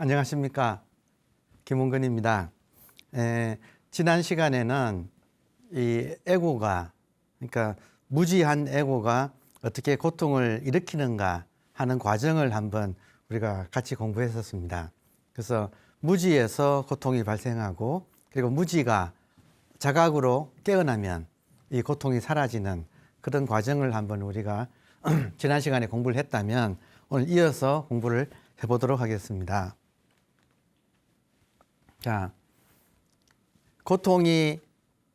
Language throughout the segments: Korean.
안녕하십니까. 김홍근입니다. 지난 시간에는 이 에고가, 그러니까 무지한 에고가 어떻게 고통을 일으키는가 하는 과정을 한번 우리가 같이 공부했었습니다. 그래서 무지에서 고통이 발생하고, 그리고 무지가 자각으로 깨어나면 이 고통이 사라지는 그런 과정을 한번 우리가 지난 시간에 공부를 했다면 오늘 이어서 공부를 해보도록 하겠습니다. 자, 고통이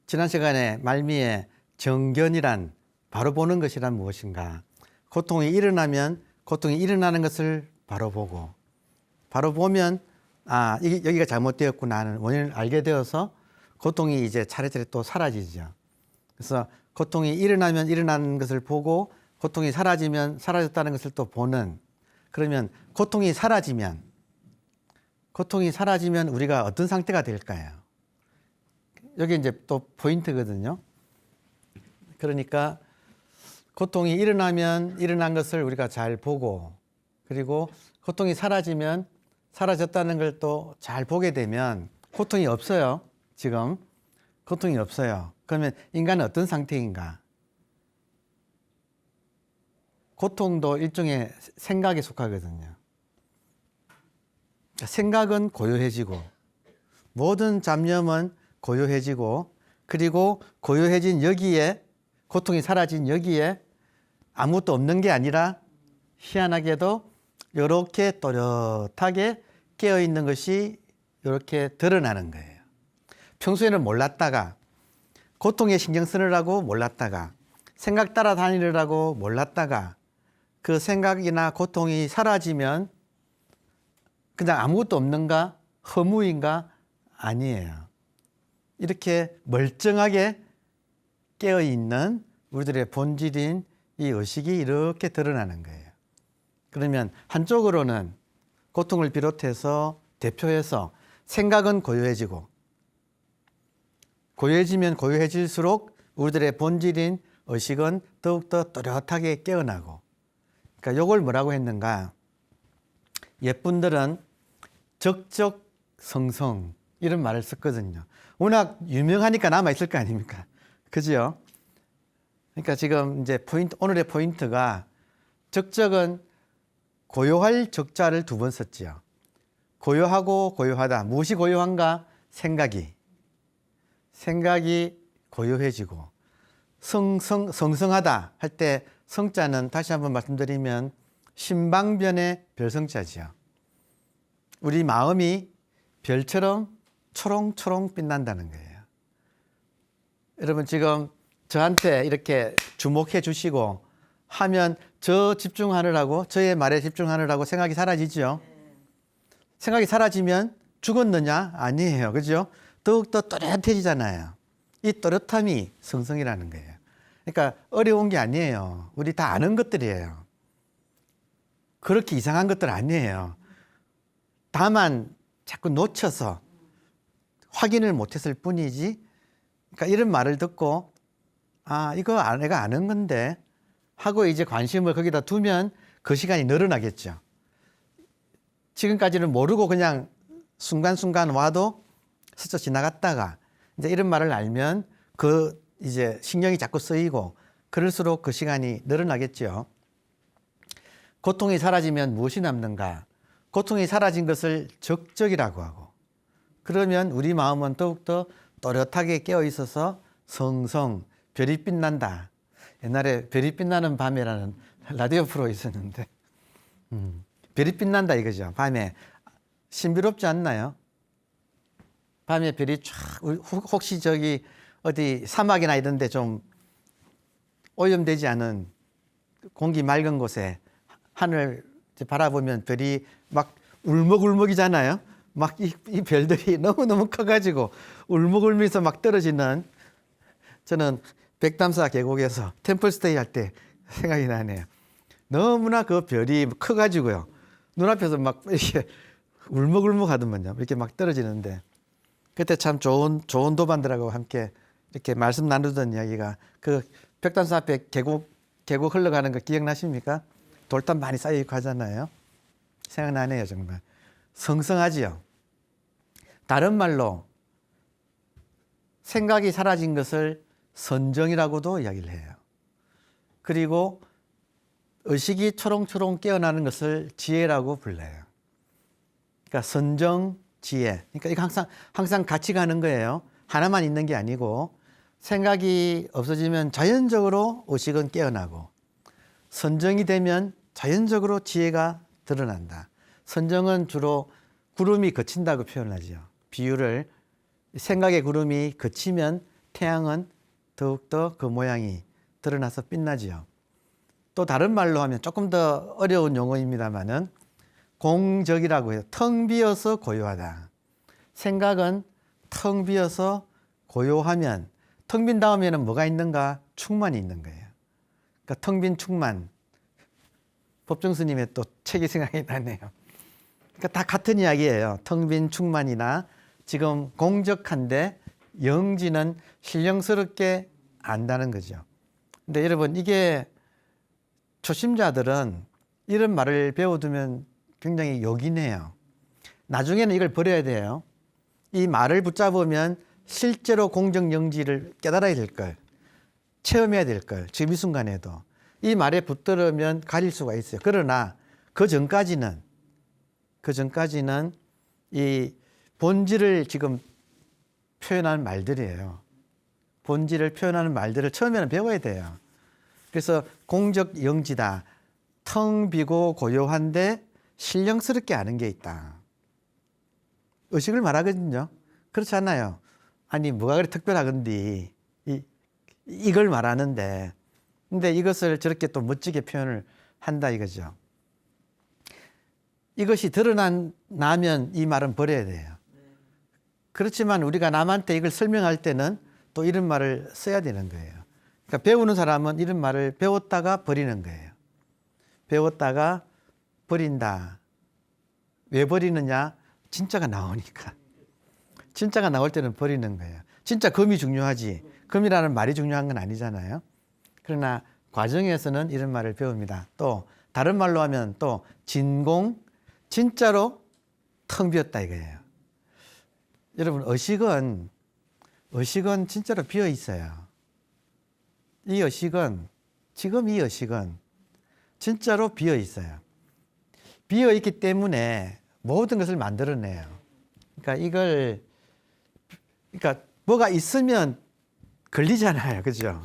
지난 시간에 말미에 정견이란 바로 보는 것이란 무엇인가? 고통이 일어나면 고통이 일어나는 것을 바로 보고, 바로 보면 여기가 잘못되었구나 하는 원인을 알게 되어서 고통이 이제 차례차례 또 사라지죠. 그래서 고통이 일어나면 일어나는 것을 보고, 고통이 사라지면 사라졌다는 것을 또 보는, 그러면 고통이 사라지면 우리가 어떤 상태가 될까요? 여기 이제 또 포인트거든요. 그러니까 고통이 일어나면 일어난 것을 우리가 잘 보고, 그리고 고통이 사라지면 사라졌다는 걸 또 잘 보게 되면 고통이 없어요. 지금 고통이 없어요. 그러면 인간은 어떤 상태인가? 고통도 일종의 생각에 속하거든요. 생각은 고요해지고, 모든 잡념은 고요해지고, 그리고 고요해진 여기에, 고통이 사라진 여기에 아무것도 없는 게 아니라 희한하게도 이렇게 또렷하게 깨어있는 것이 이렇게 드러나는 거예요. 평소에는 몰랐다가, 고통에 신경 쓰느라고 몰랐다가, 생각 따라다니느라고 몰랐다가, 그 생각이나 고통이 사라지면 그냥 아무것도 없는가? 허무인가? 아니에요. 이렇게 멀쩡하게 깨어있는 우리들의 본질인 이 의식이 이렇게 드러나는 거예요. 그러면 한쪽으로는 고통을 비롯해서 대표해서 생각은 고요해지고, 고요해지면 고요해질수록 우리들의 본질인 의식은 더욱더 또렷하게 깨어나고, 그러니까 이걸 뭐라고 했는가? 옛분들은 적적성성 이런 말을 썼거든요. 워낙 유명하니까 남아있을 거 아닙니까? 그죠? 그러니까 지금 이제 오늘의 포인트가, 적적은 고요할 적자를 2번 썼지요. 고요하고 고요하다. 무엇이 고요한가? 생각이 고요해지고, 성성하다 할 때 성자는 다시 한번 말씀드리면 신방변의 별성자지요. 우리 마음이 별처럼 초롱초롱 빛난다는 거예요. 여러분 지금 저한테 이렇게 주목해 주시고 하면 저의 말에 집중하느라고 생각이 사라지죠. 생각이 사라지면 죽었느냐? 아니에요. 그죠? 더욱더 또렷해지잖아요. 이 또렷함이 성성이라는 거예요. 그러니까 어려운 게 아니에요. 우리 다 아는 것들이에요. 그렇게 이상한 것들 아니에요. 다만 자꾸 놓쳐서 확인을 못했을 뿐이지. 그러니까 이런 말을 듣고 이거 내가 아는 건데 하고 이제 관심을 거기다 두면 그 시간이 늘어나겠죠. 지금까지는 모르고 그냥 순간순간 와도 스쳐 지나갔다가 이제 이런 말을 알면 이제 신경이 자꾸 쓰이고, 그럴수록 그 시간이 늘어나겠죠. 고통이 사라지면 무엇이 남는가? 고통이 사라진 것을 적적이라고 하고, 그러면 우리 마음은 더욱더 또렷하게 깨어 있어서 성성, 별이 빛난다. 옛날에 별이 빛나는 밤에라는 라디오 프로 있었는데, 별이 빛난다 이거죠. 밤에 신비롭지 않나요? 밤에 별이 쫙, 혹시 저기 어디 사막이나 이런 데 좀 오염되지 않은 공기 맑은 곳에 하늘 바라보면 별이 막 울먹울먹이잖아요. 막 이 별들이 너무너무 커가지고 울먹울면서 막 떨어지는, 저는 백담사 계곡에서 템플스테이 할 때 생각이 나네요. 너무나 그 별이 커가지고요. 눈앞에서 막 이렇게 울먹울먹 하더만요. 이렇게 막 떨어지는데, 그때 참 좋은 도반들하고 함께 이렇게 말씀 나누던 이야기가, 그 백담사 앞에 계곡 흘러가는 거 기억나십니까? 돌담 많이 쌓여있고 하잖아요. 생각나네요, 정말. 성성하지요. 다른 말로 생각이 사라진 것을 선정이라고도 이야기를 해요. 그리고 의식이 초롱초롱 깨어나는 것을 지혜라고 불러요. 그러니까 선정, 지혜. 그러니까 이거 항상 같이 가는 거예요. 하나만 있는 게 아니고 생각이 없어지면 자연적으로 의식은 깨어나고 선정이 되면 자연적으로 지혜가 드러난다. 선정은 주로 구름이 걷힌다고 표현하죠. 비유를 생각의 구름이 걷히면 태양은 더욱더 그 모양이 드러나서 빛나지요. 또 다른 말로 하면 조금 더 어려운 용어입니다만은 공적이라고 해요. 텅 비어서 고요하다. 생각은 텅 비어서 고요하면 텅 빈 다음에는 뭐가 있는가? 충만이 있는 거예요. 그러니까 텅 빈 충만. 법정 스님의 또 책이 생각이 나네요. 그러니까 다 같은 이야기예요. 텅 빈 충만이나 지금 공적한데 영지는 신령스럽게 안다는 거죠. 근데 여러분 이게 초심자들은 이런 말을 배워두면 굉장히 요긴해요. 나중에는 이걸 버려야 돼요. 이 말을 붙잡으면 실제로 공정영지를 깨달아야 될 걸, 체험해야 될 걸, 지금 이 순간에도. 이 말에 붙들으면 가릴 수가 있어요. 그러나 그 전까지는 이 본질을 지금 표현하는 말들이에요. 본질을 표현하는 말들을 처음에는 배워야 돼요. 그래서 공적 영지다. 텅 비고 고요한데 신령스럽게 아는 게 있다. 의식을 말하거든요. 그렇지 않아요. 아니 뭐가 그리 특별하건디 이걸 말하는데 근데 이것을 저렇게 또 멋지게 표현을 한다 이거죠. 이것이 드러나면 이 말은 버려야 돼요. 그렇지만 우리가 남한테 이걸 설명할 때는 또 이런 말을 써야 되는 거예요. 그러니까 배우는 사람은 이런 말을 배웠다가 버리는 거예요. 배웠다가 버린다. 왜 버리느냐? 진짜가 나오니까. 진짜가 나올 때는 버리는 거예요. 진짜 금이 중요하지. 금이라는 말이 중요한 건 아니잖아요. 그러나 과정에서는 이런 말을 배웁니다. 또 다른 말로 하면 또 진공, 진짜로 텅 비었다 이거예요. 여러분 의식은 진짜로 비어 있어요. 이 의식은 지금 이 의식은 진짜로 비어 있어요. 비어 있기 때문에 모든 것을 만들어내요. 그러니까 뭐가 있으면 걸리잖아요. 그죠?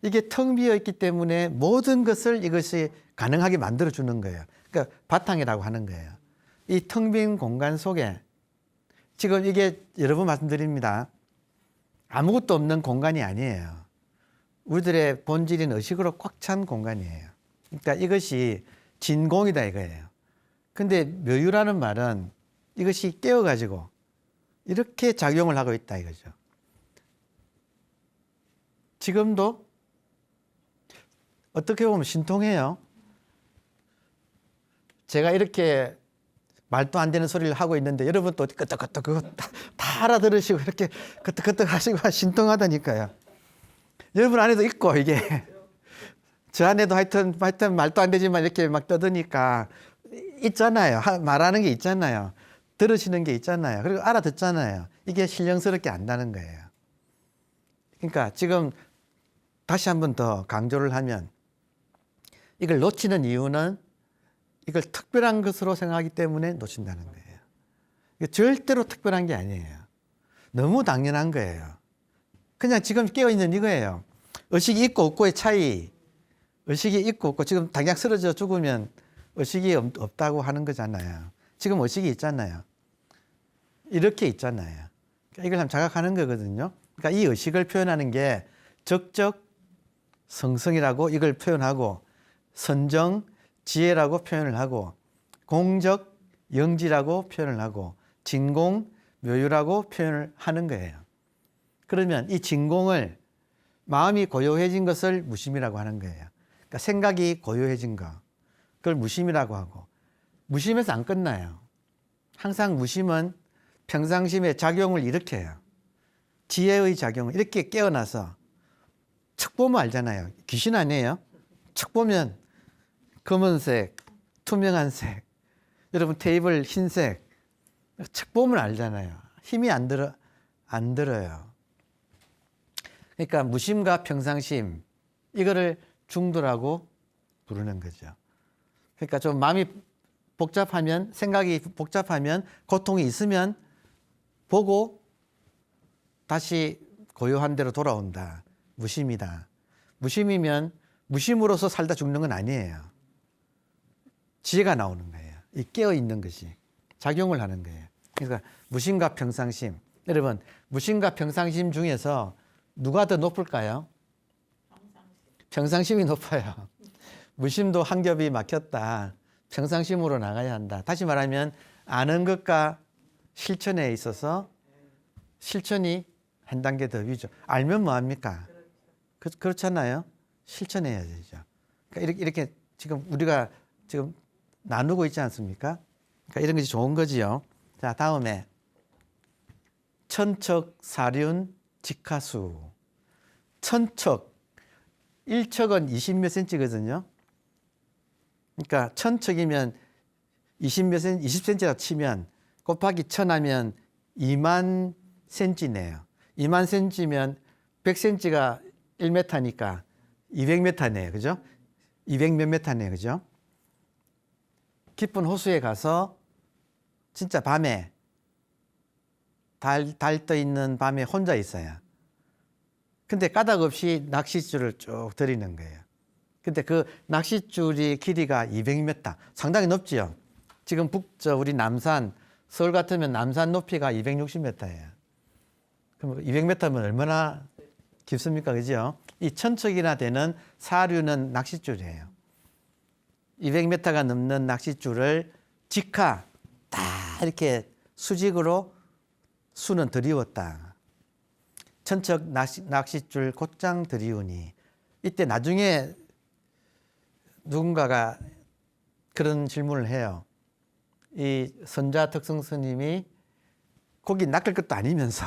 이게 텅 비어 있기 때문에 모든 것을 이것이 가능하게 만들어 주는 거예요. 그러니까 바탕이라고 하는 거예요. 이 텅 빈 공간 속에 지금 이게 여러 번 말씀드립니다. 아무것도 없는 공간이 아니에요. 우리들의 본질인 의식으로 꽉 찬 공간이에요. 그러니까 이것이 진공이다 이거예요. 근데 묘유라는 말은 이것이 깨어가지고 이렇게 작용을 하고 있다 이거죠. 지금도 어떻게 보면 신통해요. 제가 이렇게 말도 안 되는 소리를 하고 있는데 여러분 또 끄떡끄떡 그거 다 알아들으시고 이렇게 끄떡끄떡 하시고 신통하다니까요. 여러분 안에도 있고 이게 저 안에도 하여튼 말도 안 되지만 이렇게 막 떠드니까 있잖아요. 말하는 게 있잖아요. 들으시는 게 있잖아요. 그리고 알아듣잖아요. 이게 신령스럽게 안다는 거예요. 그러니까 지금 다시 한 번 더 강조를 하면 이걸 놓치는 이유는 이걸 특별한 것으로 생각하기 때문에 놓친다는 거예요. 이게 절대로 특별한 게 아니에요. 너무 당연한 거예요. 그냥 지금 깨어있는 이거예요. 의식이 있고 없고의 차이. 의식이 있고 없고 지금 당장 쓰러져 죽으면 의식이 없다고 하는 거잖아요. 지금 의식이 있잖아요. 이렇게 있잖아요. 그러니까 이걸 한번 자각하는 거거든요. 그러니까 이 의식을 표현하는 게 적적 성성이라고 이걸 표현하고 선정 지혜라고 표현을 하고 공적 영지라고 표현을 하고 진공 묘유라고 표현을 하는 거예요. 그러면 이 진공을 마음이 고요해진 것을 무심이라고 하는 거예요. 그러니까 생각이 고요해진 거 그걸 무심이라고 하고 무심에서 안 끝나요. 항상 무심은 평상심의 작용을 일으켜요. 지혜의 작용을 이렇게 깨어나서 척 보면 알잖아요. 귀신 아니에요? 척 보면 검은색, 투명한 색, 여러분 테이블 흰색, 책 보면 알잖아요. 힘이 안 들어요. 그러니까 무심과 평상심, 이거를 중도라고 부르는 거죠. 그러니까 좀 마음이 복잡하면, 생각이 복잡하면, 고통이 있으면 보고 다시 고요한 대로 돌아온다. 무심이다. 무심이면 무심으로서 살다 죽는 건 아니에요. 지혜가 나오는 거예요. 이 깨어 있는 것이 작용을 하는 거예요. 그러니까 무심과 평상심. 여러분, 무심과 평상심 중에서 누가 더 높을까요? 평상심이 높아요. 무심도 한 겹이 막혔다. 평상심으로 나가야 한다. 다시 말하면 아는 것과 실천에 있어서 실천이 한 단계 더 위죠. 알면 뭐합니까? 그렇잖아요. 실천해야 되죠. 그러니까 이렇게 지금 우리가 지금 나누고 있지 않습니까? 그러니까 이런 것이 좋은 거지요. 자, 다음에 천척, 사륜, 직하수. 천척, 1척은 20몇 센치거든요. 그러니까 천척이면 20몇 센치, 20cm라고 치면 곱하기 1000 하면 2만 센치네요. 2만 센치면 100cm가 1m니까 200m네요. 그죠? 200몇 m네요. 그죠? 깊은 호수에 가서 진짜 밤에 달 떠 있는 밤에 혼자 있어요. 근데 까닭 없이 낚싯줄을 쭉 들이는 거예요. 근데 그 낚싯줄이 길이가 200m, 상당히 높지요. 지금 우리 남산, 서울 같으면 남산 높이가 260m예요. 그럼 200m면 얼마나 깊습니까? 그죠? 이 천척이나 되는 사류는 낚싯줄이에요. 200m가 넘는 낚싯줄을 직하 다 이렇게 수직으로 수는 들이웠다. 천척 낚싯줄 곧장 들이우니. 이때 나중에 누군가가 그런 질문을 해요. 이 선자 덕성 스님이 고기 낚을 것도 아니면서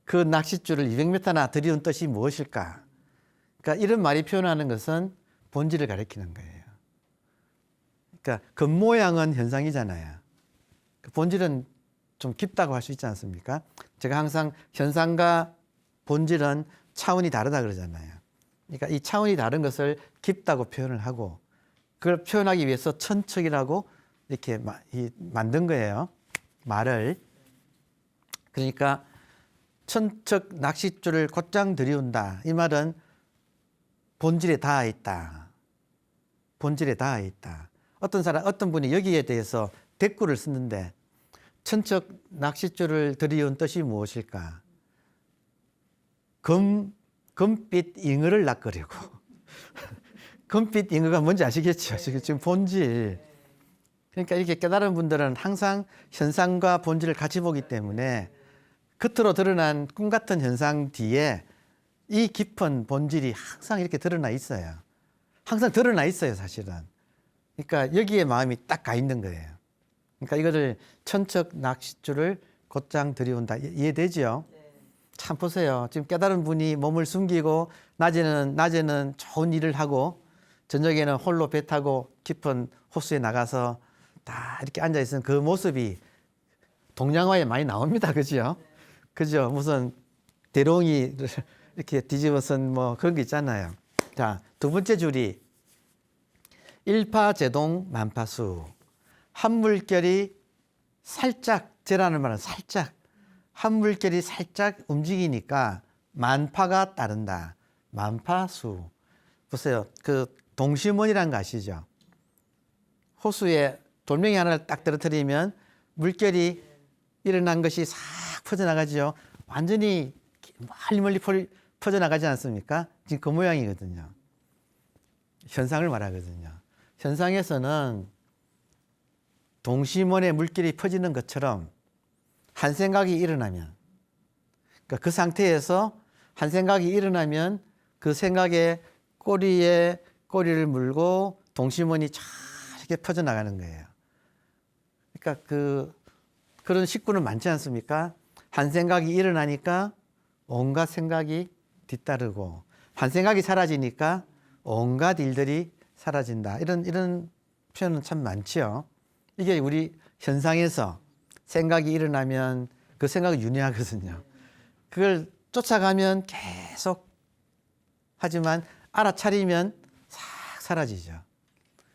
그 낚싯줄을 200m나 들이운 뜻이 무엇일까? 그러니까 이런 말이 표현하는 것은 본질을 가리키는 거예요. 그러니까 겉모양은 현상이잖아요. 본질은 좀 깊다고 할 수 있지 않습니까? 제가 항상 현상과 본질은 차원이 다르다 그러잖아요. 그러니까 이 차원이 다른 것을 깊다고 표현을 하고 그걸 표현하기 위해서 천척이라고 이렇게 만든 거예요. 말을. 그러니까 천척 낚싯줄을 곧장 들이운다. 이 말은 본질에 닿아 있다. 본질에 닿아 있다. 어떤 분이 여기에 대해서 댓글을 쓰는데 천척 낚싯줄을 들이운 뜻이 무엇일까? 금빛 잉어를 낚으려고. 금빛 잉어가 뭔지 아시겠죠? 지금 본질. 그러니까 이렇게 깨달은 분들은 항상 현상과 본질을 같이 보기 때문에 겉으로 드러난 꿈 같은 현상 뒤에 이 깊은 본질이 항상 이렇게 드러나 있어요. 항상 드러나 있어요, 사실은. 그러니까 여기에 마음이 딱 가 있는 거예요. 그러니까 이거를 천척 낚싯줄을 곧장 들이운다. 이해되죠? 참 보세요. 지금 깨달은 분이 몸을 숨기고 낮에는 좋은 일을 하고 저녁에는 홀로 배 타고 깊은 호수에 나가서 다 이렇게 앉아 있는 그 모습이 동양화에 많이 나옵니다. 그죠? 그죠? 무슨 대롱이 이렇게 뒤집어 쓴 뭐 그런 게 있잖아요. 자, 두 번째 줄이 일파제동 만파수. 한 물결이 살짝, 제라는 말은 살짝, 한 물결이 살짝 움직이니까 만파가 따른다. 만파수. 보세요. 그 동심원이라는 거 아시죠? 호수에 돌멩이 하나를 딱 떨어뜨리면 물결이 일어난 것이 싹 퍼져나가죠. 완전히 멀리 퍼져나가지 않습니까? 지금 그 모양이거든요. 현상을 말하거든요. 현상에서는 동심원에 물결이 퍼지는 것처럼 한 생각이 일어나면, 그러니까 그 상태에서 한 생각이 일어나면 그 생각에 꼬리를 물고 동심원이 쫙 이렇게 퍼져나가는 거예요. 그러니까 그런 식구는 많지 않습니까? 한 생각이 일어나니까 온갖 생각이 뒤따르고, 한 생각이 사라지니까 온갖 일들이 사라진다. 이런 표현은 참 많지요. 이게 우리 현상에서 생각이 일어나면 그 생각은 윤회하거든요. 그걸 쫓아가면 계속 하지만 알아차리면 싹 사라지죠.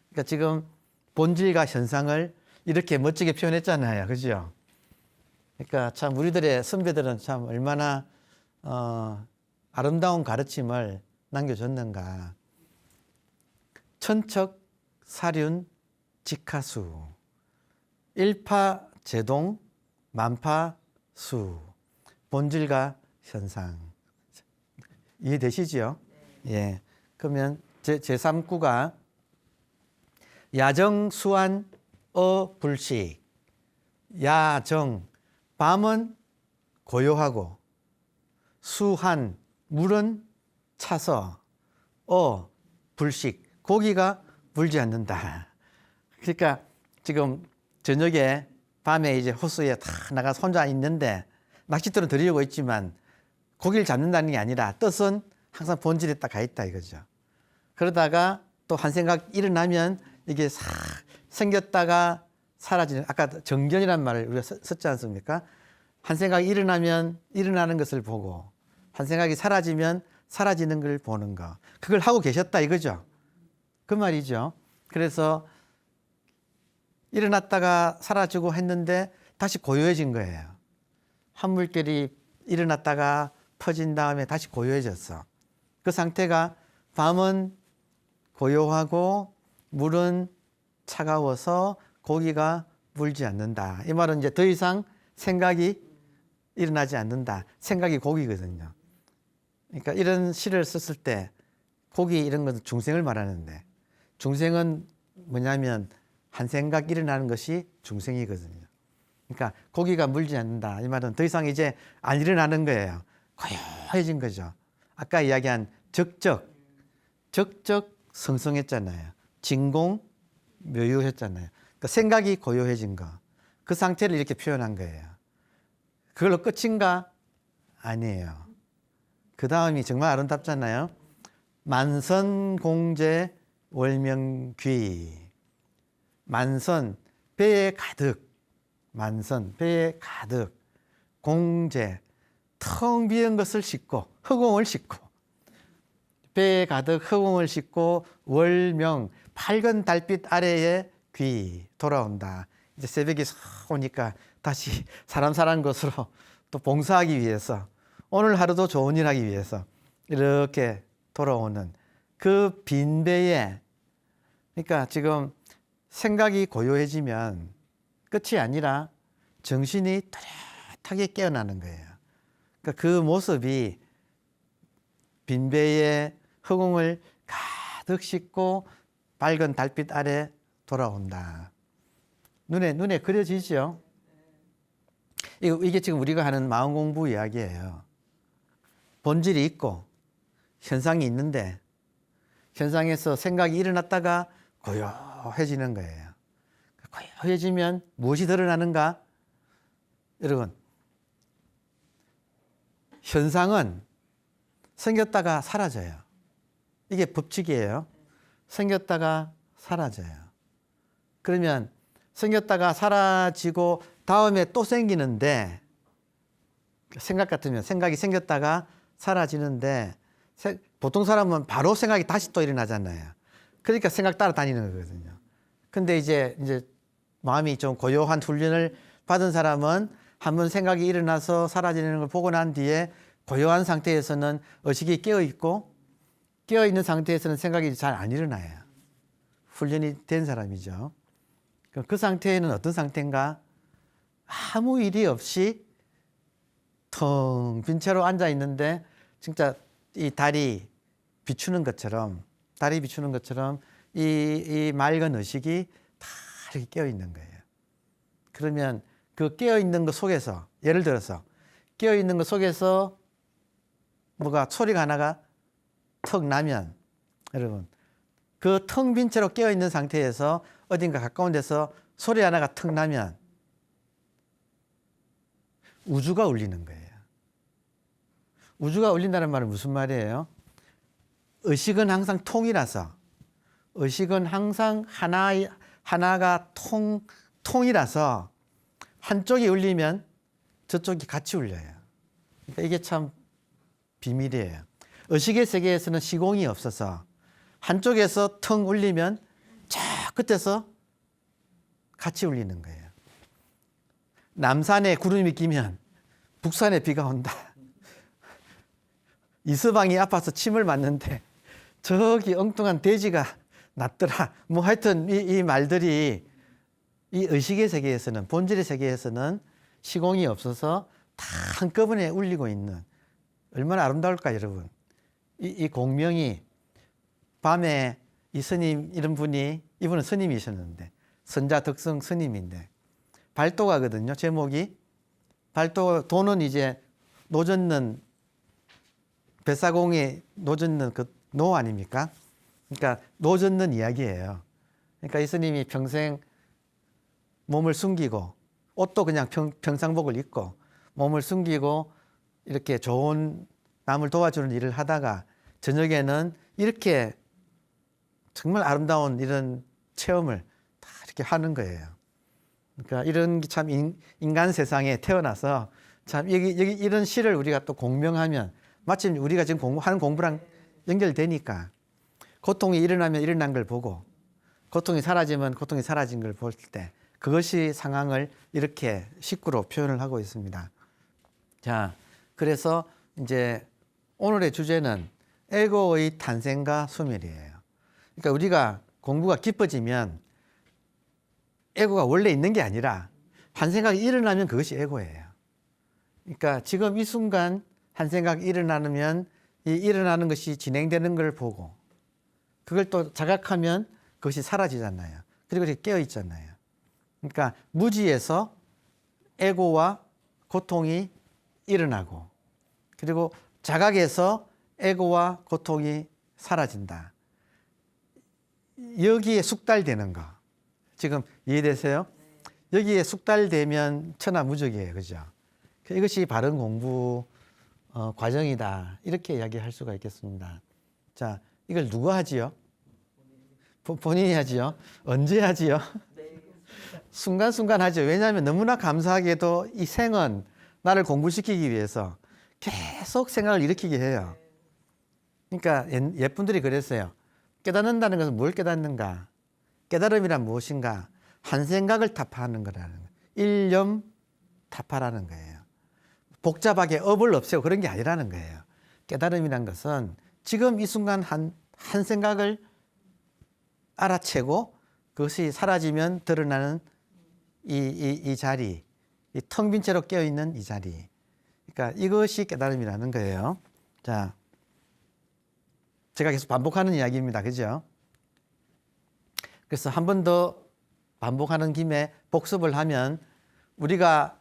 그러니까 지금 본질과 현상을 이렇게 멋지게 표현했잖아요. 그죠? 그러니까 참 우리들의 선배들은 참 얼마나 아름다운 가르침을 남겨줬는가. 천척, 사륜, 직하수, 일파제동, 만파수, 본질과 현상. 이해되시죠? 예. 그러면 제3구가 야정, 수완, 불식. 야정, 밤은 고요하고, 수한, 물은 차서, 불식, 고기가 물지 않는다. 그러니까 지금 저녁에 밤에 이제 호수에 다 나가서 혼자 있는데 낚싯대로 들이려고 있지만 고기를 잡는다는 게 아니라 뜻은 항상 본질에 딱 가 있다 이거죠. 그러다가 또 한 생각 일어나면 이게 싹 생겼다가 사라지는, 아까 정견이란 말을 우리가 썼지 않습니까? 한 생각이 일어나면 일어나는 것을 보고 한 생각이 사라지면 사라지는 걸 보는 거. 그걸 하고 계셨다 이거죠. 그 말이죠. 그래서 일어났다가 사라지고 했는데 다시 고요해진 거예요. 한 물결이 일어났다가 퍼진 다음에 다시 고요해졌어. 그 상태가 밤은 고요하고 물은 차가워서 고기가 물지 않는다. 이 말은 이제 더 이상 생각이 일어나지 않는다. 생각이 고기거든요. 그러니까 이런 시를 썼을 때 고기 이런 것은 중생을 말하는데 중생은 뭐냐면 한 생각 일어나는 것이 중생이거든요. 그러니까 고기가 물지 않는다. 이 말은 더 이상 이제 안 일어나는 거예요. 고요해진 거죠. 아까 이야기한 적적 성성했잖아요. 진공 묘유했잖아요. 그러니까 생각이 고요해진 거. 그 상태를 이렇게 표현한 거예요. 그걸로 끝인가? 아니에요. 그 다음이 정말 아름답잖아요. 만선공제 월명귀. 만선, 배에 가득. 만선, 배에 가득. 공제, 텅 비은 것을 싣고, 허공을 싣고. 배에 가득 허공을 싣고 월명, 밝은 달빛 아래에 귀 돌아온다. 이제 새벽이 싹 오니까 다시 사람 사는 곳으로 또 봉사하기 위해서 오늘 하루도 좋은 일 하기 위해서 이렇게 돌아오는 그 빈 배에, 그러니까 지금 생각이 고요해지면 끝이 아니라 정신이 또렷하게 깨어나는 거예요. 그러니까 그 모습이 빈 배에 허공을 가득 싣고 밝은 달빛 아래 돌아온다. 눈에 그려지죠? 이게 지금 우리가 하는 마음 공부 이야기예요. 본질이 있고 현상이 있는데 현상에서 생각이 일어났다가 고요해지는 거예요. 고요해지면 무엇이 드러나는가? 여러분, 현상은 생겼다가 사라져요. 이게 법칙이에요. 생겼다가 사라져요. 그러면 생겼다가 사라지고 다음에 또 생기는데, 생각 같으면 생각이 생겼다가 사라지는데 보통 사람은 바로 생각이 다시 또 일어나잖아요. 그러니까 생각 따라다니는 거거든요. 근데 이제 마음이 좀 고요한 훈련을 받은 사람은 한번 생각이 일어나서 사라지는 걸 보고 난 뒤에 고요한 상태에서는 의식이 깨어있고 깨어있는 상태에서는 생각이 잘 안 일어나요. 훈련이 된 사람이죠. 그 상태는 어떤 상태인가? 아무 일이 없이 텅 빈 채로 앉아 있는데 진짜 이 달이 비추는 것처럼 이 맑은 의식이 다 이렇게 깨어 있는 거예요. 그러면 그 깨어 있는 것 속에서, 예를 들어서 깨어 있는 것 속에서 뭐가 소리가 하나가 턱 나면, 여러분 그 텅 빈 채로 깨어 있는 상태에서 어딘가 가까운 데서 소리 하나가 턱 나면 우주가 울리는 거예요. 우주가 울린다는 말은 무슨 말이에요? 의식은 항상 통이라서, 의식은 항상 하나가 통이라서 한쪽이 울리면 저쪽이 같이 울려요. 그러니까 이게 참 비밀이에요. 의식의 세계에서는 시공이 없어서 한쪽에서 텅 울리면 저 끝에서 같이 울리는 거예요. 남산에 구름이 끼면 북산에 비가 온다. 이서방이 아파서 침을 맞는데 저기 엉뚱한 돼지가 났더라. 뭐 하여튼 이 말들이 이 의식의 세계에서는, 본질의 세계에서는 시공이 없어서 다 한꺼번에 울리고 있는, 얼마나 아름다울까 여러분. 이 공명이 밤에 이 스님 이런 분이, 이분은 스님이셨는데 선자 덕성 스님인데 발도가거든요. 제목이 도는 이제 노젓는 뱃사공에 노젓는 그 노 아닙니까? 그러니까 노젓는 이야기예요. 그러니까 이 스님이 평생 몸을 숨기고 옷도 그냥 평상복을 입고 몸을 숨기고 이렇게 좋은 남을 도와주는 일을 하다가 저녁에는 이렇게 정말 아름다운 이런 체험을 다 이렇게 하는 거예요. 그러니까 이런 참 인간 세상에 태어나서 참 여기 이런 시를 우리가 또 공명하면 마침 우리가 지금 하는 공부랑 연결되니까 고통이 일어나면 일어난 걸 보고 고통이 사라지면 고통이 사라진 걸 볼 때 그것이 상황을 이렇게 식구로 표현을 하고 있습니다. 자, 그래서 이제 오늘의 주제는 에고의 탄생과 소멸이에요. 그러니까 우리가 공부가 깊어지면 에고가 원래 있는 게 아니라 한 생각이 일어나면 그것이 에고예요. 그러니까 지금 이 순간 한 생각이 일어나면 이 일어나는 것이 진행되는 걸 보고 그걸 또 자각하면 그것이 사라지잖아요. 그리고 이렇게 깨어 있잖아요. 그러니까 무지에서 에고와 고통이 일어나고 그리고 자각에서 에고와 고통이 사라진다. 여기에 숙달되는 거. 지금 이해되세요? 여기에 숙달되면 천하무적이에요. 그죠? 이것이 바른 공부 과정이다. 이렇게 이야기할 수가 있겠습니다. 자, 이걸 누가 하지요? 본인이 하지요? 언제 하지요? 순간순간 하죠. 왜냐하면 너무나 감사하게도 이 생은 나를 공부시키기 위해서 계속 생각을 일으키게 해요. 그러니까 옛분들이 그랬어요. 깨닫는다는 것은 뭘 깨닫는가? 깨달음이란 무엇인가? 한 생각을 타파하는 거라는 거예요. 일념 타파라는 거예요. 복잡하게 업을 없애고 그런 게 아니라는 거예요. 깨달음이란 것은 지금 이 순간 한 생각을 알아채고 그것이 사라지면 드러나는 이 자리, 이 텅 빈 채로 깨어있는 이 자리. 그러니까 이것이 깨달음이라는 거예요. 자, 제가 계속 반복하는 이야기입니다. 그죠? 그래서 한 번 더 반복하는 김에 복습을 하면 우리가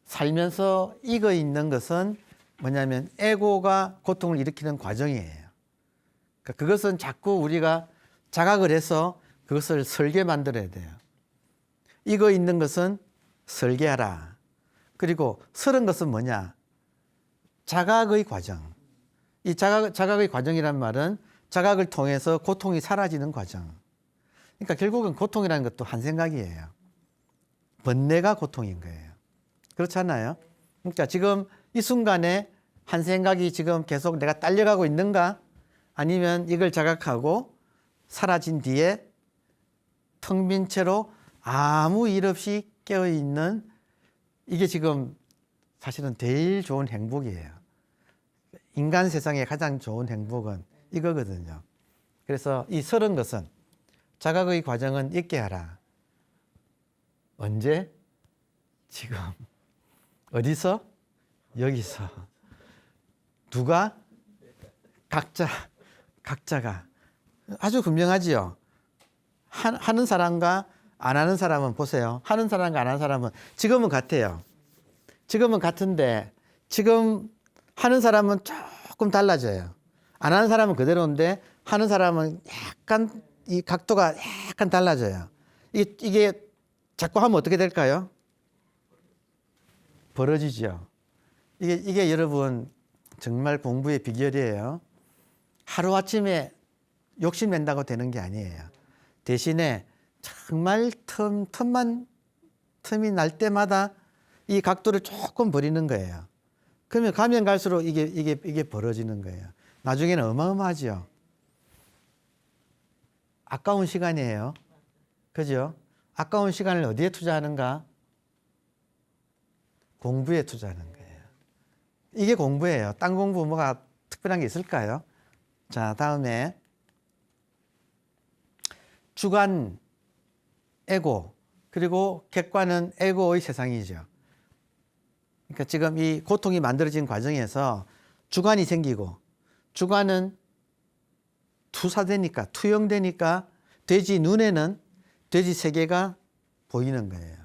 살면서 익어 있는 것은 뭐냐면 에고가 고통을 일으키는 과정이에요. 그러니까 그것은 자꾸 우리가 자각을 해서 그것을 설계 만들어야 돼요. 익어 있는 것은 설계하라. 그리고 설은 것은 뭐냐? 자각의 과정. 이 자각의 과정이란 말은 자각을 통해서 고통이 사라지는 과정. 그러니까 결국은 고통이라는 것도 한 생각이에요. 번뇌가 고통인 거예요. 그렇지 않나요? 그러니까 지금 이 순간에 한 생각이 지금 계속 내가 딸려가고 있는가? 아니면 이걸 자각하고 사라진 뒤에 텅 빈 채로 아무 일 없이 깨어있는 이게 지금 사실은 제일 좋은 행복이에요. 인간 세상의 가장 좋은 행복은 이거거든요. 그래서 이 설은 것은 자각의 과정은 있게 하라. 언제? 지금. 어디서? 여기서. 누가? 각자가. 아주 분명하지요. 하는 사람과 안 하는 사람은 보세요. 하는 사람과 안 하는 사람은 지금은 같아요. 지금은 같은데 지금 하는 사람은 조금 달라져요. 안 하는 사람은 그대로인데 하는 사람은 약간 이 각도가 약간 달라져요. 이게 자꾸 하면 어떻게 될까요? 벌어지죠. 이게 여러분 정말 공부의 비결이에요. 하루아침에 욕심낸다고 되는 게 아니에요. 대신에 정말 틈만 틈이 날 때마다 이 각도를 조금 버리는 거예요. 그러면 가면 갈수록 이게 벌어지는 거예요. 나중에는 어마어마하죠. 아까운 시간이에요. 그죠? 아까운 시간을 어디에 투자하는가? 공부에 투자하는 거예요. 이게 공부예요. 딴 공부 뭐가 특별한 게 있을까요? 자, 다음에 주관, 에고, 그리고 객관은 에고의 세상이죠. 그러니까 지금 이 고통이 만들어진 과정에서 주관이 생기고, 주관은 투사되니까, 투영되니까 돼지 눈에는 돼지 세계가 보이는 거예요.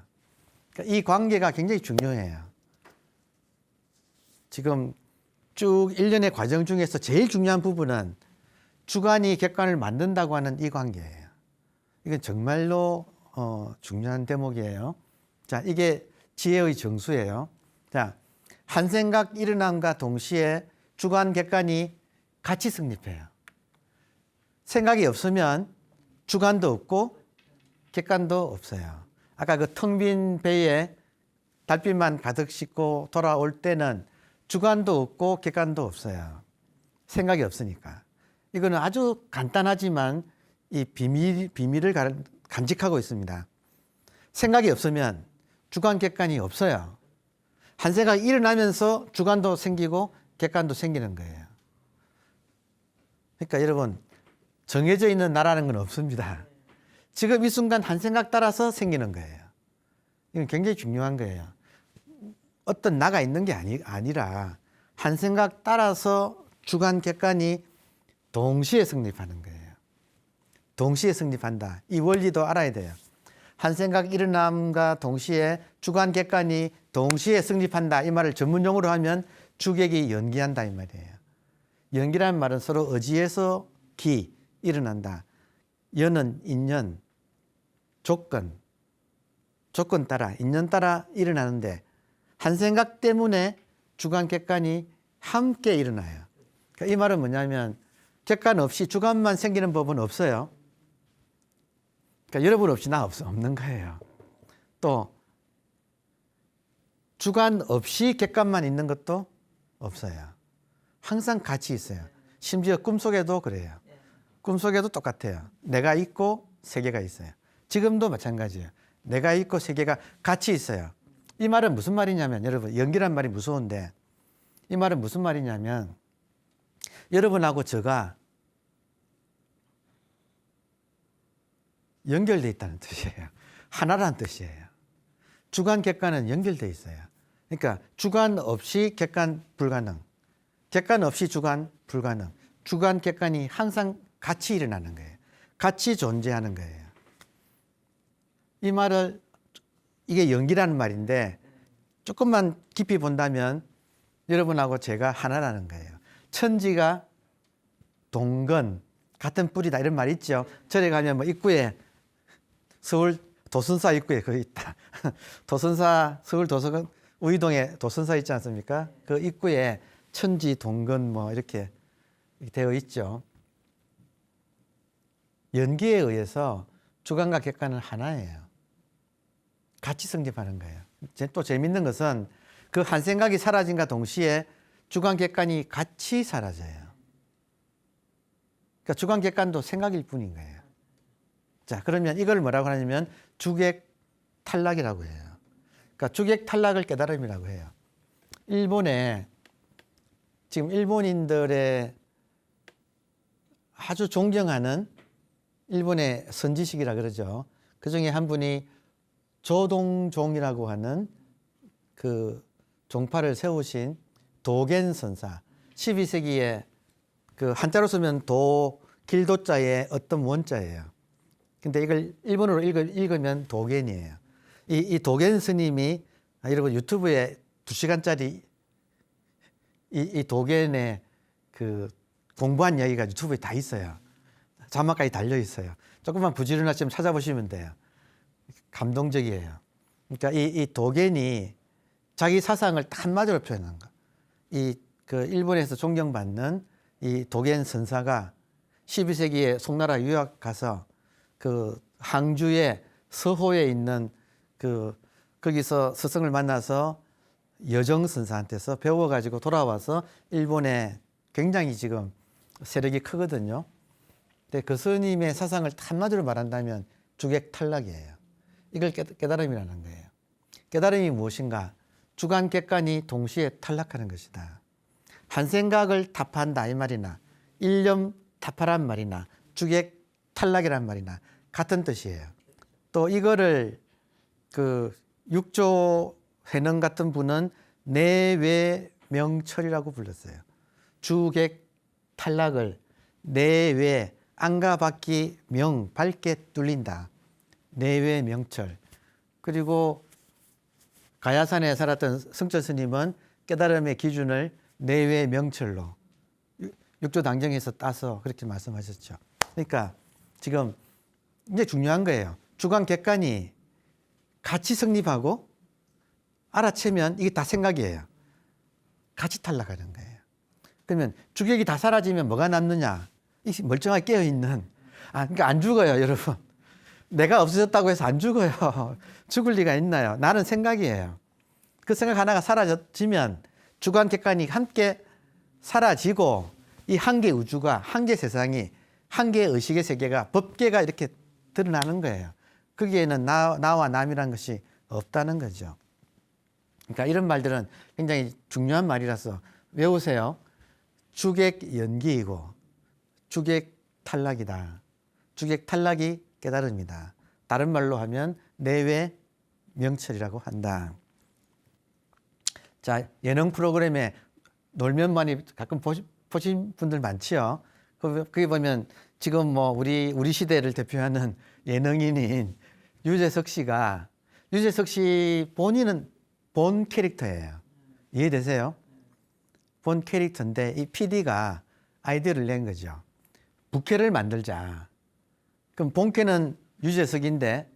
그러니까 이 관계가 굉장히 중요해요. 지금 쭉 일련의 과정 중에서 제일 중요한 부분은 주관이 객관을 만든다고 하는 이 관계예요. 이건 정말로 중요한 대목이에요. 자, 이게 지혜의 정수예요. 자, 한 생각 일어남과 동시에 주관 객관이 같이 성립해요. 생각이 없으면 주관도 없고 객관도 없어요. 아까 그 텅 빈 배에 달빛만 가득 싣고 돌아올 때는 주관도 없고 객관도 없어요. 생각이 없으니까. 이거는 아주 간단하지만 이 비밀을 간직하고 있습니다. 생각이 없으면 주관 객관이 없어요. 한 생각이 일어나면서 주관도 생기고 객관도 생기는 거예요. 그러니까 여러분, 정해져 있는 나라는 건 없습니다. 지금 이 순간 한 생각 따라서 생기는 거예요. 이건 굉장히 중요한 거예요. 어떤 나가 있는 게 아니라 한 생각 따라서 주관 객관이 동시에 성립하는 거예요. 동시에 성립한다. 이 원리도 알아야 돼요. 한 생각 일어남과 동시에 주관 객관이 동시에 성립한다. 이 말을 전문용어로 하면 주객이 연기한다 이 말이에요. 연기라는 말은 서로 의지에서 기, 일어난다. 연은 인연, 조건 따라, 인연 따라 일어나는데 한 생각 때문에 주관 객관이 함께 일어나요. 그러니까 이 말은 뭐냐면 객관 없이 주관만 생기는 법은 없어요. 그러니까 여러분 없이 나 없는 거예요. 또 주관 없이 객관만 있는 것도 없어요. 항상 같이 있어요. 심지어 꿈속에도 그래요. 꿈속에도 똑같아요. 내가 있고 세계가 있어요. 지금도 마찬가지예요. 내가 있고 세계가 같이 있어요. 이 말은 무슨 말이냐면 여러분, 연기란 말이 무서운데 이 말은 무슨 말이냐면 여러분하고 저가 연결되어 있다는 뜻이에요. 하나라는 뜻이에요. 주관 객관은 연결되어 있어요. 그러니까 주관 없이 객관 불가능, 객관 없이 주관 불가능. 주관 객관이 항상 같이 일어나는 거예요. 같이 존재하는 거예요. 이 말을, 이게 연기라는 말인데 조금만 깊이 본다면 여러분하고 제가 하나라는 거예요. 천지가 동건, 같은 뿌리다 이런 말 있죠. 절에 가면 뭐 입구에 서울 도선사 입구에 거기 있다. 도선사, 서울 도서관 우이동에 도선사 있지 않습니까? 그 입구에 천지 동건 뭐 이렇게 되어 있죠. 연기에 의해서 주관과 객관은 하나예요. 같이 성립하는 거예요. 또 재밌는 것은 그 한 생각이 사라짐과 동시에 주관 객관이 같이 사라져요. 그러니까 주관 객관도 생각일 뿐인 거예요. 자, 그러면 이걸 뭐라고 하냐면 주객 탈락이라고 해요. 그러니까 주객 탈락을 깨달음이라고 해요. 일본에 지금 일본인들의 아주 존경하는 일본의 선지식이라 그러죠. 그 중에 한 분이 조동종이라고 하는 그 종파를 세우신 도겐 선사. 12세기에 그 한자로 쓰면 길도자의 어떤 원자예요. 근데 이걸 일본어로 읽으면 도겐이에요. 이 도겐 스님이 여러분 유튜브에 2시간짜리 이 도겐의 그 공부한 이야기가 유튜브에 다 있어요. 자막까지 달려 있어요. 조금만 부지런하시면 찾아보시면 돼요. 감동적이에요. 그러니까 이 도겐이 자기 사상을 딱 한마디로 표현한 거. 그 일본에서 존경받는 이 도겐 선사가 12세기에 송나라 유학 가서 그 항주의 서호에 있는 그 거기서 스승을 만나서 여정 선사한테서 배워가지고 돌아와서 일본에 굉장히 지금 세력이 크거든요. 근데 그 스님의 사상을 한마디로 말한다면 주객 탈락이에요. 이걸 깨달음이라는 거예요. 깨달음이 무엇인가? 주관 객관이 동시에 탈락하는 것이다. 한 생각을 타파한다 이 말이나 일념 타파란 말이나 주객 탈락이란 말이나 같은 뜻이에요. 또 이거를 그 육조 회능 같은 분은 내외 명철이라고 불렀어요. 주객 탈락을 내외 안과 밖이 명 밝게 뚫린다. 내외 명철. 그리고 가야산에 살았던 승철 스님은 깨달음의 기준을 내외 명철로 육조 당정에서 따서 그렇게 말씀하셨죠. 그러니까 지금 이제 중요한 거예요. 주관 객관이 같이 성립하고 알아채면 이게 다 생각이에요. 같이 탈락하는 거예요. 그러면 주객이 다 사라지면 뭐가 남느냐? 이 멀쩡하게 깨어있는. 그러니까 안 죽어요, 여러분. 내가 없어졌다고 해서 안 죽어요. 죽을 리가 있나요? 나는 생각이에요. 그 생각 하나가 사라지면 주관 객관이 함께 사라지고 이 한 개 우주가, 한 개 세상이, 한 개의 의식의 세계가, 법계가 이렇게 드러나는 거예요. 거기에는 나와 남이라는 것이 없다는 거죠. 그러니까 이런 말들은 굉장히 중요한 말이라서 외우세요. 주객 연기이고 주객 탈락이다. 주객 탈락이 깨달음이다. 다른 말로 하면 내외 명철이라고 한다. 자, 예능 프로그램에 놀면 많이 가끔 보신 분들 많지요. 거기 보면 지금 뭐 우리 시대를 대표하는 예능인인 유재석 씨가 유재석 씨 본인은 본 캐릭터예요. 이해되세요? 본 캐릭터인데 이 PD가 아이디어를 낸 거죠. 부캐를 만들자. 그럼 본캐는 유재석인데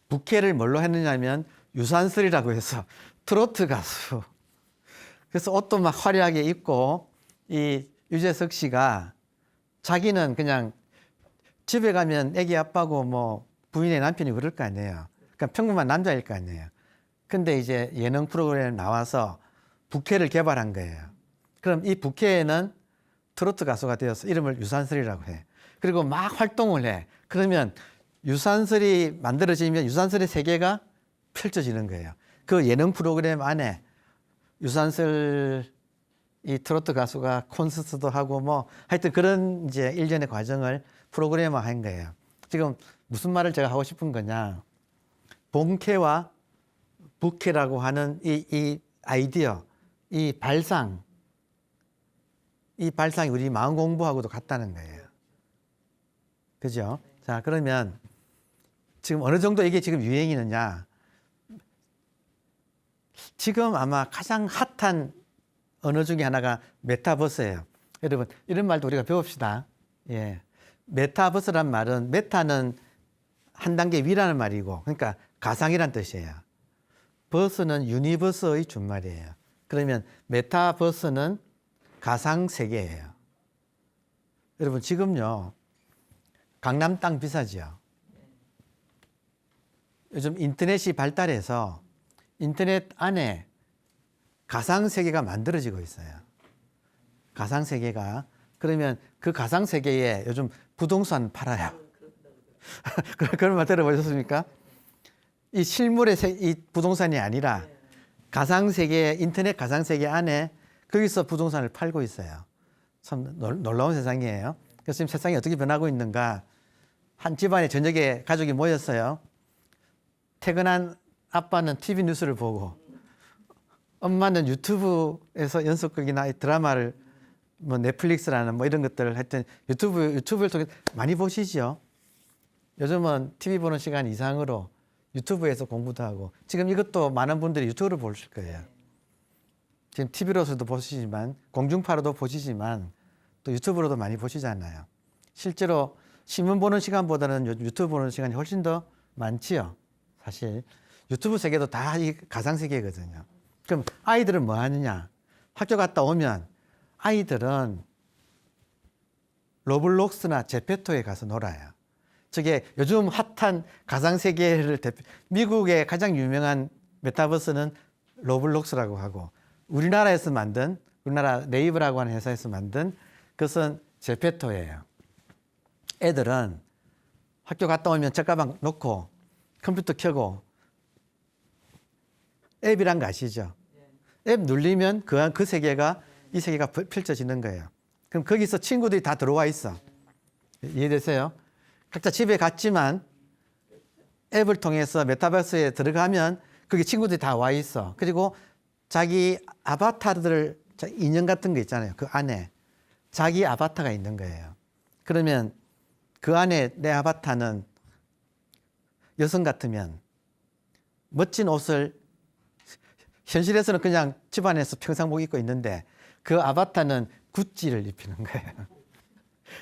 부캐를 뭘로 했느냐면 유산슬이라고 해서 트로트 가수. 그래서 옷도 막 화려하게 입고 이 유재석 씨가 자기는 그냥 집에 가면 애기 아빠고 뭐 부인의 남편이 그럴 거 아니에요. 그러니까 평범한 남자일 거 아니에요. 근데 이제 예능 프로그램에 나와서 부캐를 개발한 거예요. 그럼 이 부캐에는 트로트 가수가 되어서 이름을 유산슬이라고 해. 그리고 막 활동을 해. 그러면 유산슬이 만들어지면 유산슬의 세계가 펼쳐지는 거예요. 그 예능 프로그램 안에 유산슬 이 트로트 가수가 콘서트도 하고 뭐 하여튼 그런 이제 일련의 과정을 프로그램화 한 거예요. 지금 무슨 말을 제가 하고 싶은 거냐. 본캐와 부캐라고 하는 이 아이디어, 이 발상이 우리 마음 공부하고도 같다는 거예요. 그죠? 자, 그러면 지금 어느 정도 이게 지금 유행이느냐. 지금 아마 가장 핫한 언어 중에 하나가 메타버스예요. 여러분, 이런 말도 우리가 배웁시다. 예. 메타버스란 말은, 메타는 한 단계 위라는 말이고, 그러니까 가상이란 뜻이에요. 버스는 유니버스의 준말이에요. 그러면 메타버스는 가상세계예요. 여러분, 지금요, 강남 땅 비싸죠? 요즘 인터넷이 발달해서 인터넷 안에 가상세계가 만들어지고 있어요. 가상세계가. 그러면 그 가상세계에 요즘 부동산 팔아요. 그런 말 들어보셨습니까? 이 실물의 이 부동산이 아니라 가상세계, 인터넷 가상세계 안에 거기서 부동산을 팔고 있어요. 참 놀라운 세상이에요. 그래서 지금 세상이 어떻게 변하고 있는가. 한 집안에 저녁에 가족이 모였어요. 퇴근한 아빠는 TV 뉴스를 보고 엄마는 유튜브에서 연속극이나 드라마를 뭐 넷플릭스라는 뭐 이런 것들을 하여튼 유튜브를 통해 많이 보시죠. 요즘은 TV 보는 시간 이상으로 유튜브에서 공부도 하고 지금 이것도 많은 분들이 유튜브를 보실 거예요. 지금 TV로서도 보시지만 공중파로도 보시지만 또 유튜브로도 많이 보시잖아요. 실제로 신문 보는 시간보다는 요즘 유튜브 보는 시간이 훨씬 더 많지요. 사실 유튜브 세계도 다 이 가상세계거든요. 그럼 아이들은 뭐 하느냐? 학교 갔다 오면 아이들은 로블록스나 제페토에 가서 놀아요. 저게 요즘 핫한 가상세계를 미국의 가장 유명한 메타버스는 로블록스라고 하고 우리나라에서 만든 우리나라 네이버라고 하는 회사에서 만든 그것은 제페토예요. 애들은 학교 갔다 오면 책가방 놓고 컴퓨터 켜고 앱이란 거 아시죠? 앱 눌리면 그 세계가 이 세계가 펼쳐지는 거예요. 그럼 거기서 친구들이 다 들어와 있어. 이해되세요? 각자 집에 갔지만 앱을 통해서 메타버스에 들어가면 거기 친구들이 다 와 있어. 그리고 자기 아바타들 인형 같은 거 있잖아요. 그 안에 자기 아바타가 있는 거예요. 그러면 그 안에 내 아바타는 여성 같으면 멋진 옷을 현실에서는 그냥 집안에서 평상복 입고 있는데 그 아바타는 구찌를 입히는 거예요.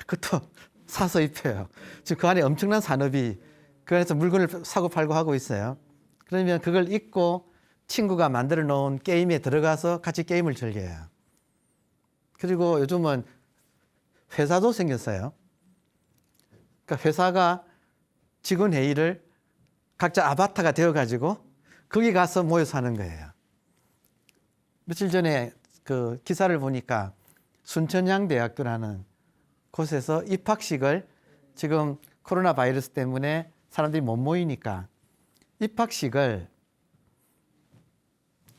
그것도 사서 입혀요. 지금 그 안에 엄청난 산업이 그 안에서 물건을 사고 팔고 하고 있어요. 그러면 그걸 입고 친구가 만들어 놓은 게임에 들어가서 같이 게임을 즐겨요. 그리고 요즘은 회사도 생겼어요. 그러니까 회사가 직원 회의를 각자 아바타가 되어가지고 거기 가서 모여서 하는 거예요. 며칠 전에 그 기사를 보니까 순천향대학교라는 곳에서 입학식을 지금 코로나 바이러스 때문에 사람들이 못 모이니까 입학식을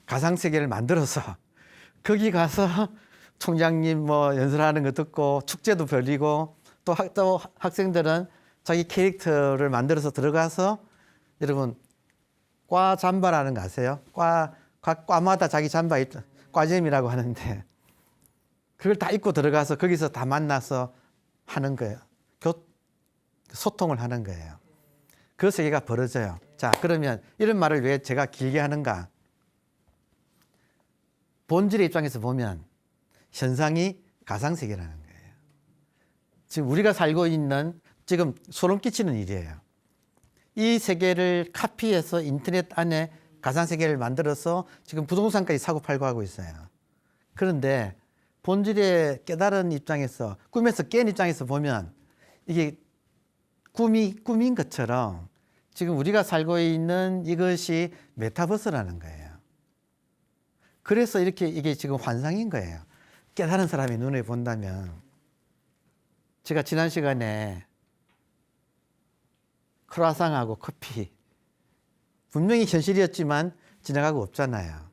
가상세계를 만들어서 거기 가서 총장님 뭐 연설하는 거 듣고 축제도 벌이고 또 학생들은 자기 캐릭터를 만들어서 들어가서 여러분 과 잠바라는 거 아세요? 과마다 자기 잠바 입죠. 과잼이라고 하는데 그걸 다 입고 들어가서 거기서 다 만나서 하는 거예요. 소통을 하는 거예요. 그 세계가 벌어져요. 자, 그러면 이런 말을 왜 제가 길게 하는가? 본질의 입장에서 보면 현상이 가상세계라는 거예요. 지금 우리가 살고 있는 지금 소름 끼치는 일이에요. 이 세계를 카피해서 인터넷 안에 가상세계를 만들어서 지금 부동산까지 사고 팔고 하고 있어요. 그런데 본질의 깨달은 입장에서 꿈에서 깬 입장에서 보면 이게 꿈인 것처럼 지금 우리가 살고 있는 이것이 메타버스라는 거예요. 그래서 이렇게 이게 지금 환상인 거예요. 깨달은 사람의 눈에 본다면 제가 지난 시간에 크루아상하고 커피 분명히 현실이었지만 지나가고 없잖아요.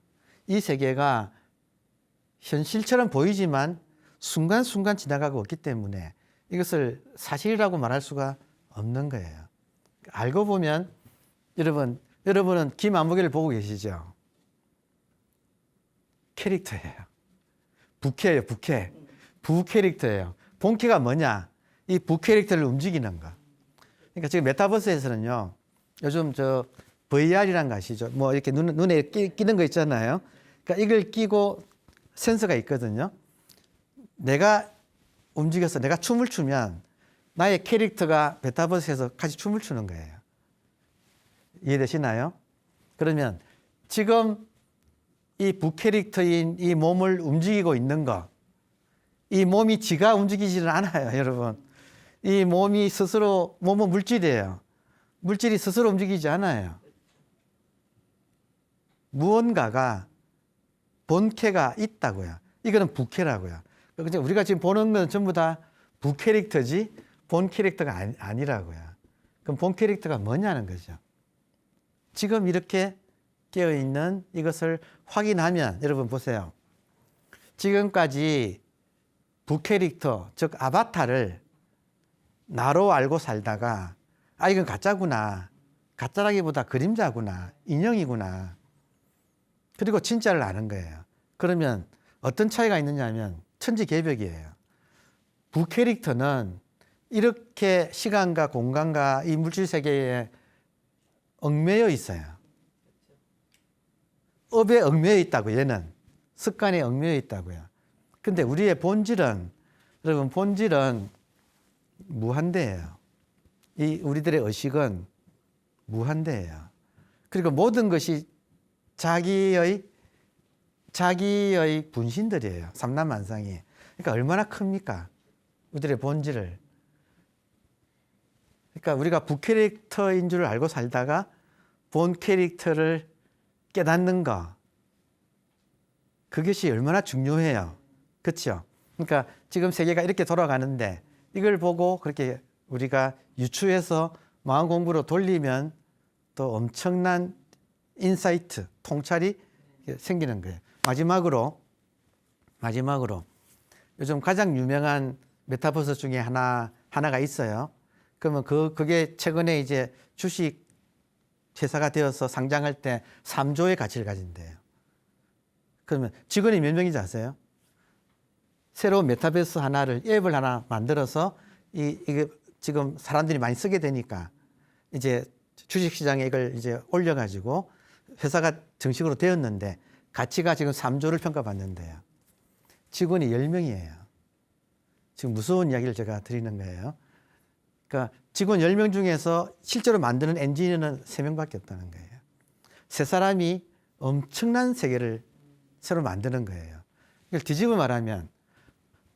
이 세계가 현실처럼 보이지만 순간순간 지나가고 없기 때문에 이것을 사실이라고 말할 수가 없는 거예요. 알고 보면 여러분은 김안무개를 보고 계시죠? 캐릭터예요. 부캐예요, 부캐. 부캐릭터예요. 본캐가 뭐냐? 이 부캐릭터를 움직이는 거. 그러니까 지금 메타버스에서는요, 요즘 VR이라는 거 아시죠? 뭐 이렇게 눈에 끼는 거 있잖아요. 그러니까 이걸 끼고 센서가 있거든요. 내가 움직여서 내가 춤을 추면 나의 캐릭터가 메타버스에서 같이 춤을 추는 거예요. 이해되시나요? 그러면 지금 이 부캐릭터인 이 몸을 움직이고 있는 거, 이 몸이 지가 움직이지는 않아요, 여러분. 이 몸이 스스로, 몸은 물질이에요. 물질이 스스로 움직이지 않아요. 무언가가 본캐가 있다고요. 이거는 부캐라고요. 그러니까 우리가 지금 보는 건 전부 다 부캐릭터지 본 캐릭터가 아니라고요. 그럼 본 캐릭터가 뭐냐는 거죠. 지금 이렇게 깨어있는 이것을 확인하면 여러분 보세요. 지금까지 부캐릭터, 즉 아바타를 나로 알고 살다가 이건 가짜구나. 가짜라기보다 그림자구나. 인형이구나. 그리고 진짜를 아는 거예요. 그러면 어떤 차이가 있느냐 하면 천지개벽이에요. 부캐릭터는 이렇게 시간과 공간과 이 물질 세계에 얽매여 있어요. 업에 얽매여 있다고 얘는. 습관에 얽매여 있다고요. 근데 우리의 본질은 여러분 본질은 무한대예요. 이 우리들의 의식은 무한대예요. 그리고 모든 것이 자기의 분신들이에요. 삼라만상이. 그러니까 얼마나 큽니까? 우리들의 본질을. 그러니까 우리가 부캐릭터인 줄 알고 살다가 본 캐릭터를 깨닫는 거, 그것이 얼마나 중요해요. 그렇죠? 그러니까 지금 세계가 이렇게 돌아가는데 이걸 보고 그렇게 우리가 유추해서 마음 공부로 돌리면 또 엄청난 인사이트, 통찰이 생기는 거예요. 마지막으로 요즘 가장 유명한 메타버스 중에 하나가 있어요. 그러면 그게 최근에 이제 주식 회사가 되어서 상장할 때 3조의 가치를 가진대요. 그러면 직원이 몇 명인지 아세요? 새로운 메타버스 하나를, 앱을 하나 만들어서 이게 지금 사람들이 많이 쓰게 되니까 이제 주식시장에 이걸 이제 올려가지고 회사가 정식으로 되었는데 가치가 지금 3조를 평가받는데요. 직원이 10명이에요. 지금 무서운 이야기를 제가 드리는 거예요. 그러니까 직원 10명 중에서 실제로 만드는 엔지니어는 3명밖에 없다는 거예요. 세 사람이 엄청난 세계를 새로 만드는 거예요. 이걸 뒤집어 말하면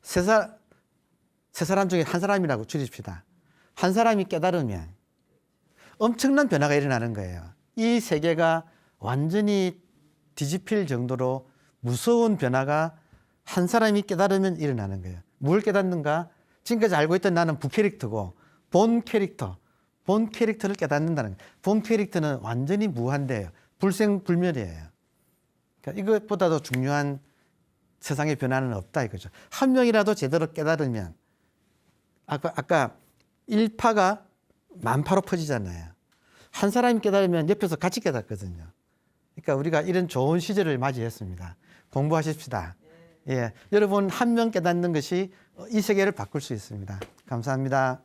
세 사람 중에 한 사람이라고 줄입시다. 한 사람이 깨달으면 엄청난 변화가 일어나는 거예요. 이 세계가 완전히 뒤집힐 정도로 무서운 변화가 한 사람이 깨달으면 일어나는 거예요. 뭘 깨닫는가? 지금까지 알고 있던 나는 부캐릭터고 본 캐릭터를 깨닫는다는 거예요. 본 캐릭터는 완전히 무한대예요. 불생불멸이에요. 그러니까 이것보다도 중요한 세상의 변화는 없다 이거죠. 한 명이라도 제대로 깨달으면 아까 1파가 10,000파로 퍼지잖아요. 한 사람이 깨달으면 옆에서 같이 깨닫거든요. 그러니까 우리가 이런 좋은 시절을 맞이했습니다. 공부하십시다. 예, 여러분 한 명 깨닫는 것이 이 세계를 바꿀 수 있습니다. 감사합니다.